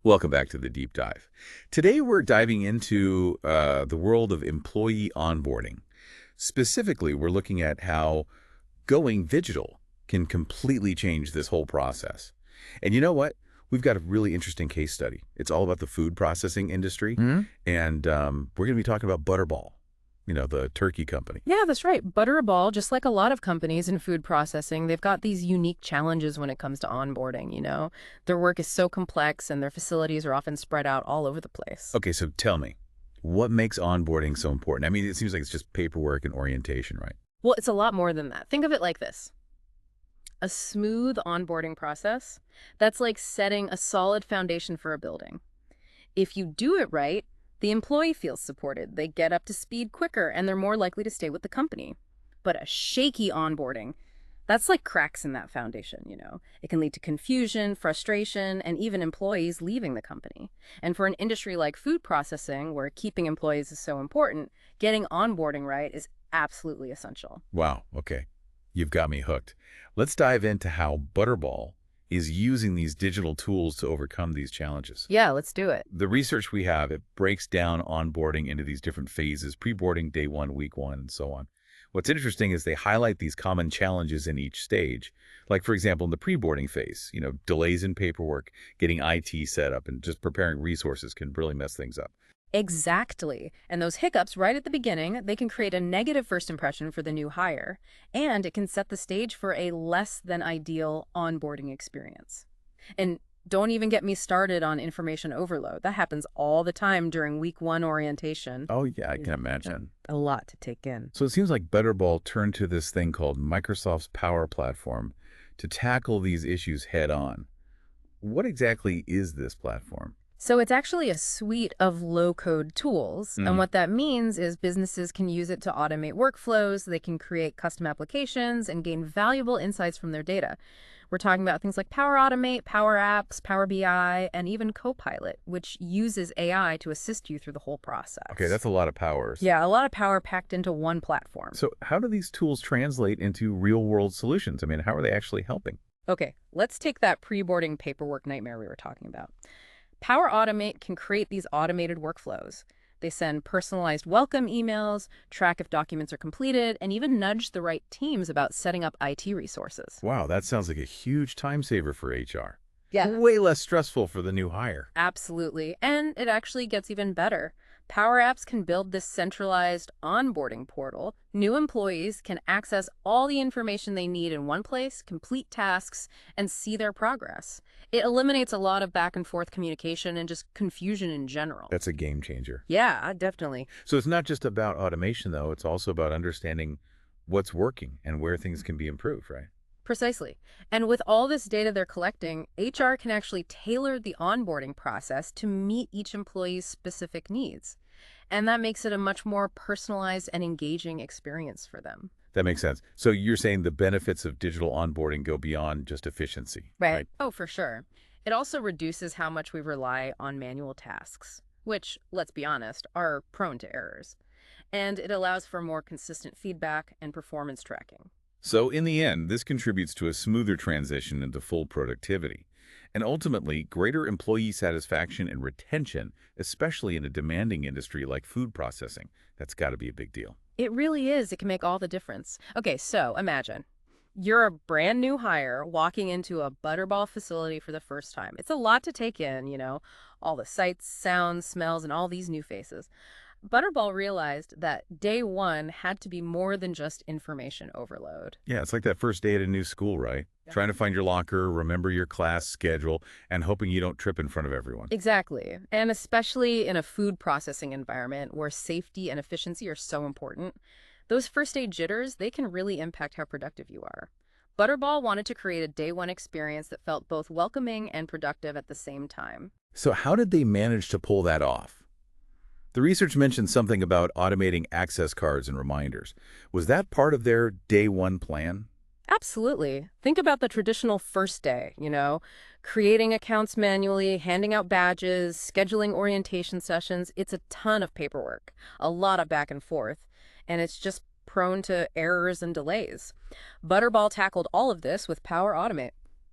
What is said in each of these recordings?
Welcome back to the deep dive. Today we're diving into the world of employee onboarding. Specifically, we're looking at how going digital can completely change this whole process. And you know what? We've got a really interesting case study. It's all about the food processing industry, Hmm? and we're going to be talking about Butterball, the turkey company. Yeah, that's right. Butterball, just like a lot of companies in food processing, they've got these unique challenges when it comes to onboarding. Their work is so complex and their facilities are often spread out all over the place. Okay, so tell me, what makes onboarding so important? I mean, it seems like it's just paperwork and orientation, right? Well, it's a lot more than that. Think of it like this. A smooth onboarding process, that's like setting a solid foundation for a building. If you do it right, the employee feels supported, they get up to speed quicker, and they're more likely to stay with the company. But a shaky onboarding, that's like cracks in that foundation. It can lead to confusion, frustration, and even employees leaving the company. And for an industry like food processing, where keeping employees is so important, getting onboarding right is absolutely essential. Wow, okay. You've got me hooked. Let's dive into how Butterball is using these digital tools to overcome these challenges. Yeah, let's do it. The research we have, it breaks down onboarding into these different phases, pre-boarding, day one, week one, and so on. What's interesting is they highlight these common challenges in each stage. Like, for example, in the pre-boarding phase, delays in paperwork, getting IT set up, and just preparing resources can really mess things up. Exactly. And those hiccups right at the beginning, they can create a negative first impression for the new hire, and it can set the stage for a less than ideal onboarding experience. And don't even get me started on information overload. That happens all the time during week one orientation. Oh, yeah, I Yeah, can imagine. a lot to take in. So it seems like Butterball turned to this thing called Microsoft's Power Platform to tackle these issues head on. What exactly is this platform? So it's actually a suite of low-code tools, and Mm. what that means is businesses can use it to automate workflows, they can create custom applications, and gain valuable insights from their data. We're talking about things like Power Automate, Power Apps, Power BI, and even Copilot, which uses AI to assist you through the whole Okay, process. that's a lot of powers. Yeah, a lot of power packed into one platform. So how do these tools translate into real-world solutions? I mean, how are they actually helping? Okay, let's take that pre-boarding paperwork nightmare we were talking about. Power Automate can create these automated workflows. They send personalized welcome emails, track if documents are completed, and even nudge the right teams about setting up IT resources. Wow, that sounds like a huge time saver for HR. Yeah. Way less stressful for the new hire. Absolutely. And it actually gets even better. Power Apps can build this centralized onboarding portal. New employees can access all the information they need in one place, complete tasks, and see their progress. It eliminates a lot of back and forth communication and just confusion in general. That's a game changer. Yeah, definitely. So it's not just about automation, though. It's also about understanding what's working and where things can be improved, right? Precisely. And with all this data they're collecting, HR can actually tailor the onboarding process to meet each employee's specific needs. And that makes it a much more personalized and engaging experience for them. That makes sense. So you're saying the benefits of digital onboarding go beyond just efficiency, right? Oh, for sure. It also reduces how much we rely on manual tasks, which, let's be honest, are prone to errors. And it allows for more consistent feedback and performance tracking. So in the end, this contributes to a smoother transition into full productivity and ultimately greater employee satisfaction and retention, especially in a demanding industry like food processing. That's got to be a big deal. It really is. It can make all the difference. Okay, so imagine you're a brand new hire walking into a Butterball facility for the first time. It's a lot to take in, all the sights, sounds, smells, and all these new faces. Butterball realized that day one had to be more than just information overload. Yeah, it's like that first day at a new school, right? Yeah. Trying to find your locker, remember your class schedule, and hoping you don't trip in front of everyone. Exactly. And especially in a food processing environment where safety and efficiency are so important, those first day jitters, they can really impact how productive you are. Butterball wanted to create a day one experience that felt both welcoming and productive at the same time. So how did they manage to pull that off? The research mentioned something about automating access cards and reminders. Was that part of their day one plan? Absolutely. Think about the traditional first day, creating accounts manually, handing out badges, scheduling orientation sessions. It's a ton of paperwork, a lot of back and forth, and it's just prone to errors and delays. Butterball tackled all of this with Power Automate.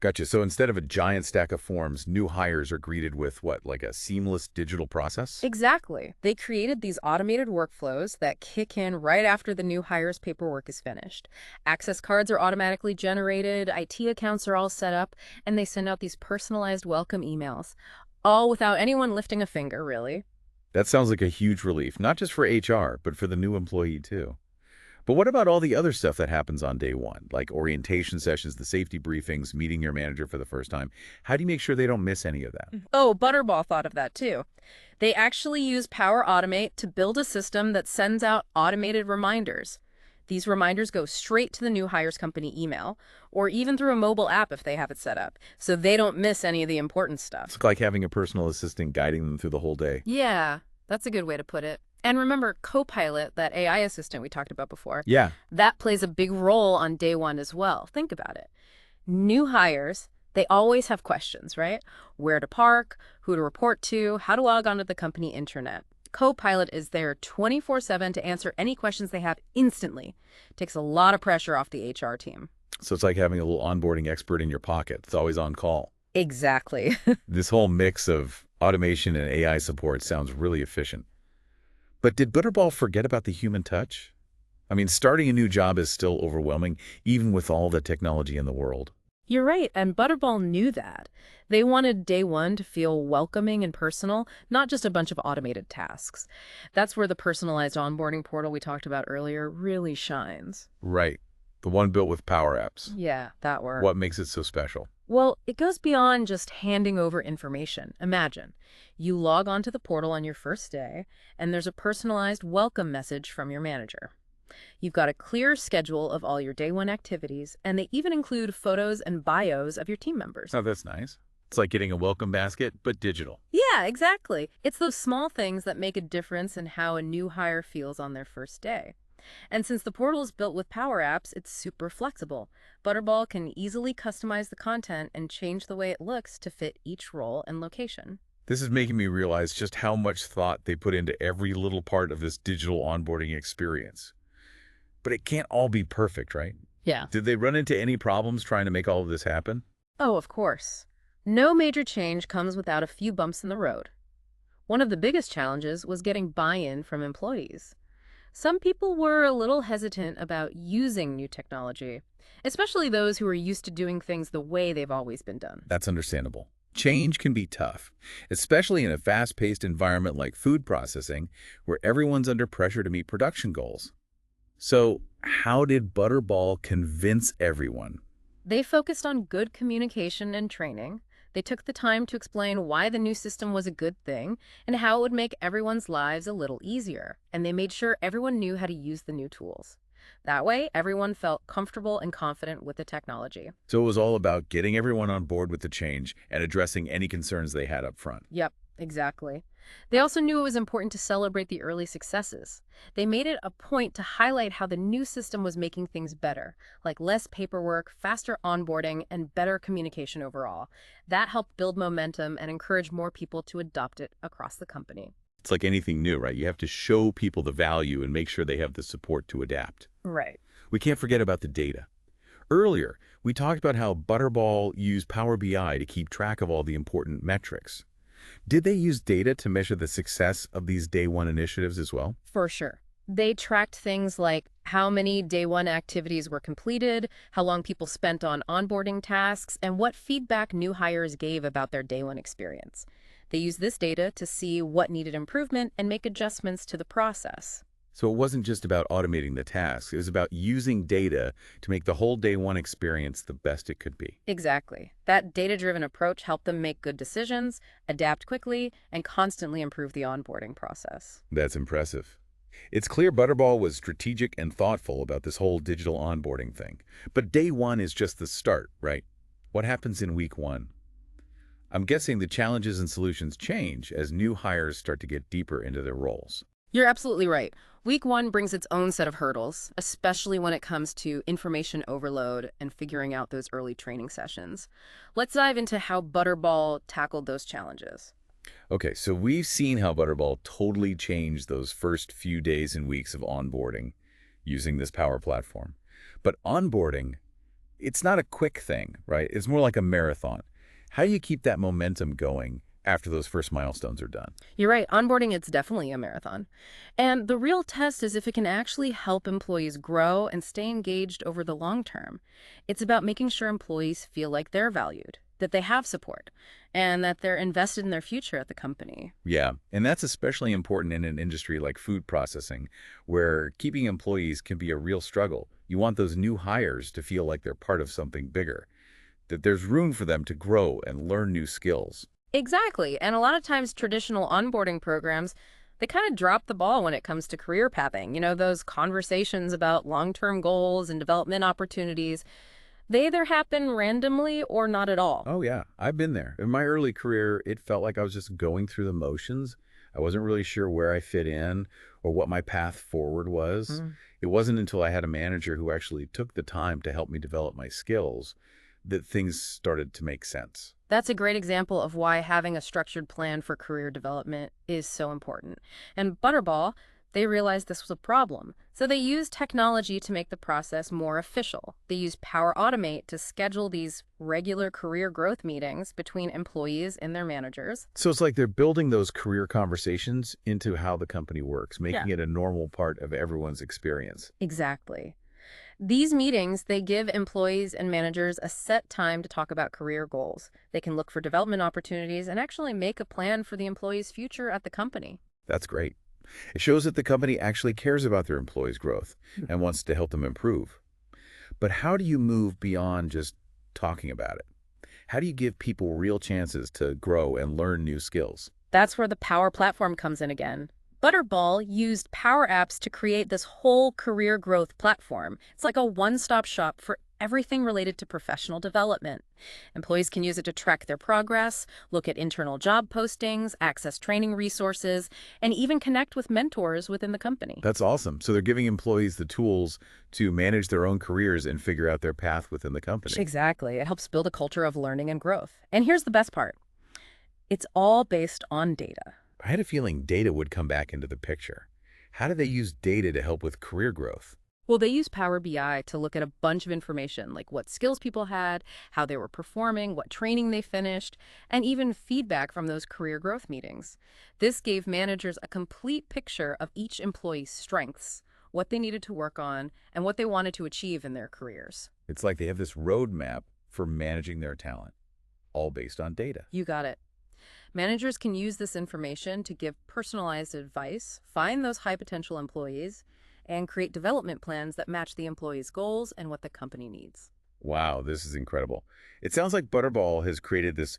Gotcha. So instead of a giant stack of forms, new hires are greeted with what, like a seamless digital process? Exactly. They created these automated workflows that kick in right after the new hire's paperwork is finished. Access cards are automatically generated, IT accounts are all set up, and they send out these personalized welcome emails, all without anyone lifting a finger, really. That sounds like a huge relief, not just for HR, but for the new employee too. But what about all the other stuff that happens on day one, like orientation sessions, the safety briefings, meeting your manager for the first time? How do you make sure they don't miss any of that? Oh, Butterball thought of that too. They actually use Power Automate to build a system that sends out automated reminders. These reminders go straight to the new hires company email, or even through a mobile app if they have it set up, so they don't miss any of the important stuff. It's like having a personal assistant guiding them through the whole day. Yeah, that's a good way to put it. And remember, Copilot, that AI assistant we talked about before, Yeah. that plays a big role on day one as well. Think about it. New hires, they always have questions, right? Where to park, who to report to, how to log onto the company intranet. Copilot is there 24/7 to answer any questions they have instantly. Takes a lot of pressure off the HR team. So it's like having a little onboarding expert in your pocket. It's always on call. Exactly. This whole mix of automation and AI support sounds really efficient. But did Butterball forget about the human touch? I mean, starting a new job is still overwhelming, even with all the technology in the world. You're right, and Butterball knew that. They wanted day one to feel welcoming and personal, not just a bunch of automated tasks. That's where the personalized onboarding portal we talked about earlier really shines. Right. The one built with Power Apps. Yeah, that worked. What makes it so special? Well, it goes beyond just handing over information. Imagine, you log onto the portal on your first day, and there's a personalized welcome message from your manager. You've got a clear schedule of all your day one activities, and they even include photos and bios of your team members. Oh, that's nice. It's like getting a welcome basket, but digital. Yeah, exactly. It's those small things that make a difference in how a new hire feels on their first day. And since the portal is built with Power Apps, it's super flexible. Butterball can easily customize the content and change the way it looks to fit each role and location. This is making me realize just how much thought they put into every little part of this digital onboarding experience. But it can't all be perfect, right? Yeah. Did they run into any problems trying to make all of this happen? Oh, of course. No major change comes without a few bumps in the road. One of the biggest challenges was getting buy-in from employees. Some people were a little hesitant about using new technology, especially those who are used to doing things the way they've always been done. That's understandable. Change can be tough, especially in a fast-paced environment like food processing, where everyone's under pressure to meet production goals. So, how did Butterball convince everyone? They focused on good communication and training. They took the time to explain why the new system was a good thing and how it would make everyone's lives a little easier. And they made sure everyone knew how to use the new tools. That way, everyone felt comfortable and confident with the technology. So it was all about getting everyone on board with the change and addressing any concerns they had up front. Yep, exactly. They also knew it was important to celebrate the early successes. They made it a point to highlight how the new system was making things better, like less paperwork, faster onboarding, and better communication overall. That helped build momentum and encourage more people to adopt it across the company. It's like anything new, right? You have to show people the value and make sure they have the support to adapt. Right. We can't forget about the data. Earlier, we talked about how Butterball used Power BI to keep track of all the important metrics. Did they use data to measure the success of these day one initiatives as well? For sure. They tracked things like how many day one activities were completed, how long people spent on onboarding tasks, and what feedback new hires gave about their day one experience. They used this data to see what needed improvement and make adjustments to the process. So it wasn't just about automating the tasks. It was about using data to make the whole day one experience the best it could be. Exactly. That data-driven approach helped them make good decisions, adapt quickly, and constantly improve the onboarding process. That's impressive. It's clear Butterball was strategic and thoughtful about this whole digital onboarding thing. But day one is just the start, right? What happens in week one? I'm guessing the challenges and solutions change as new hires start to get deeper into their roles. You're absolutely right. Week one brings its own set of hurdles, especially when it comes to information overload and figuring out those early training sessions. Let's dive into how Butterball tackled those challenges. Okay, so we've seen how Butterball totally changed those first few days and weeks of onboarding using this Power Platform. But onboarding It's not a quick thing, right? It's more like a marathon. How do you keep that momentum going after those first milestones are done? You're right, onboarding, it's definitely a marathon. And the real test is if it can actually help employees grow and stay engaged over the long term. It's about making sure employees feel like they're valued, that they have support, and that they're invested in their future at the company. Yeah, and that's especially important in an industry like food processing, where keeping employees can be a real struggle. You want those new hires to feel like they're part of something bigger, that there's room for them to grow and learn new skills. Exactly. And a lot of times traditional onboarding programs, they kind of drop the ball when it comes to career pathing. Those conversations about long-term goals and development opportunities, they either happen randomly or not at all. Oh, yeah, I've been there. In my early career, it felt like I was just going through the motions. I wasn't really sure where I fit in or what my path forward was. Mm. It wasn't until I had a manager who actually took the time to help me develop my skills that things started to make sense. That's a great example of why having a structured plan for career development is so important. And Butterball, they realized this was a problem. So they used technology to make the process more official. They used Power Automate to schedule these regular career growth meetings between employees and their managers. So it's like they're building those career conversations into how the company works, Yeah. making it a normal part of everyone's experience. Exactly. These meetings, they give employees and managers a set time to talk about career goals. They can look for development opportunities and actually make a plan for the employee's future at the company. That's great. It shows that the company actually cares about their employees' growth and wants to help them improve. But how do you move beyond just talking about it? How do you give people real chances to grow and learn new skills? That's where the Power Platform comes in again. Butterball used Power Apps to create this whole career growth platform. It's like a one-stop shop for everything related to professional development. Employees can use it to track their progress, look at internal job postings, access training resources, and even connect with mentors within the company. That's awesome. So they're giving employees the tools to manage their own careers and figure out their path within the company. Exactly. It helps build a culture of learning and growth. And here's the best part. It's all based on data. I had a feeling data would come back into the picture. How do they use data to help with career growth? Well, they use Power BI to look at a bunch of information, like what skills people had, how they were performing, what training they finished, and even feedback from those career growth meetings. This gave managers a complete picture of each employee's strengths, what they needed to work on, and what they wanted to achieve in their careers. It's like they have this roadmap for managing their talent, all based on data. You got it. Managers can use this information to give personalized advice, find those high potential employees, and create development plans that match the employee's goals and what the company needs. Wow, this is incredible. It sounds like Butterball has created this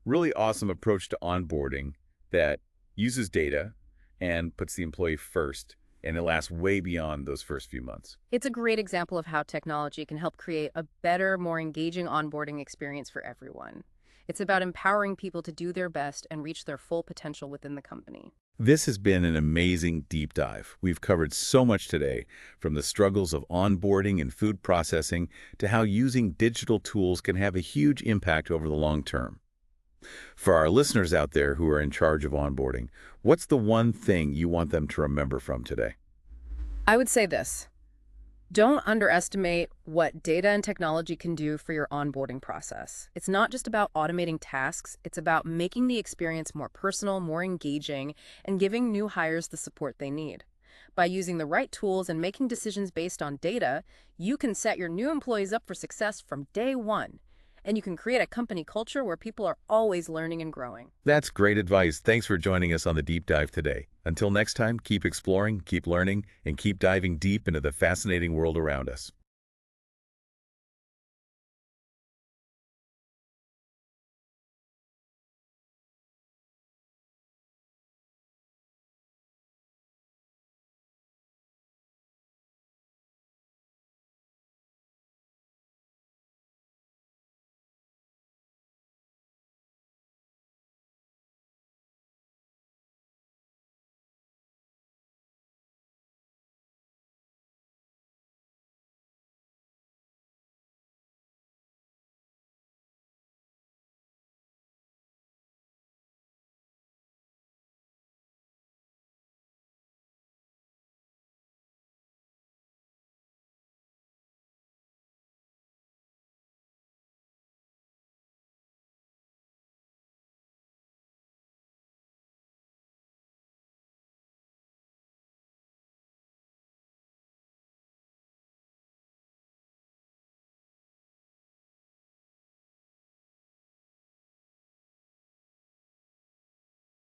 really awesome approach to onboarding that uses data and puts the employee first, and it lasts way beyond those first few months. It's a great example of how technology can help create a better, more engaging onboarding experience for everyone. It's about empowering people to do their best and reach their full potential within the company. This has been an amazing deep dive. We've covered so much today, from the struggles of onboarding and food processing to how using digital tools can have a huge impact over the long term. For our listeners out there who are in charge of onboarding, what's the one thing you want them to remember from today? I would say this. Don't underestimate what data and technology can do for your onboarding process. It's not just about automating tasks, it's about making the experience more personal, more engaging, and giving new hires the support they need. By using the right tools and making decisions based on data, you can set your new employees up for success from day one. And you can create a company culture where people are always learning and growing. That's great advice. Thanks for joining us on the deep dive today. Until next time, keep exploring, keep learning, and keep diving deep into the fascinating world around us.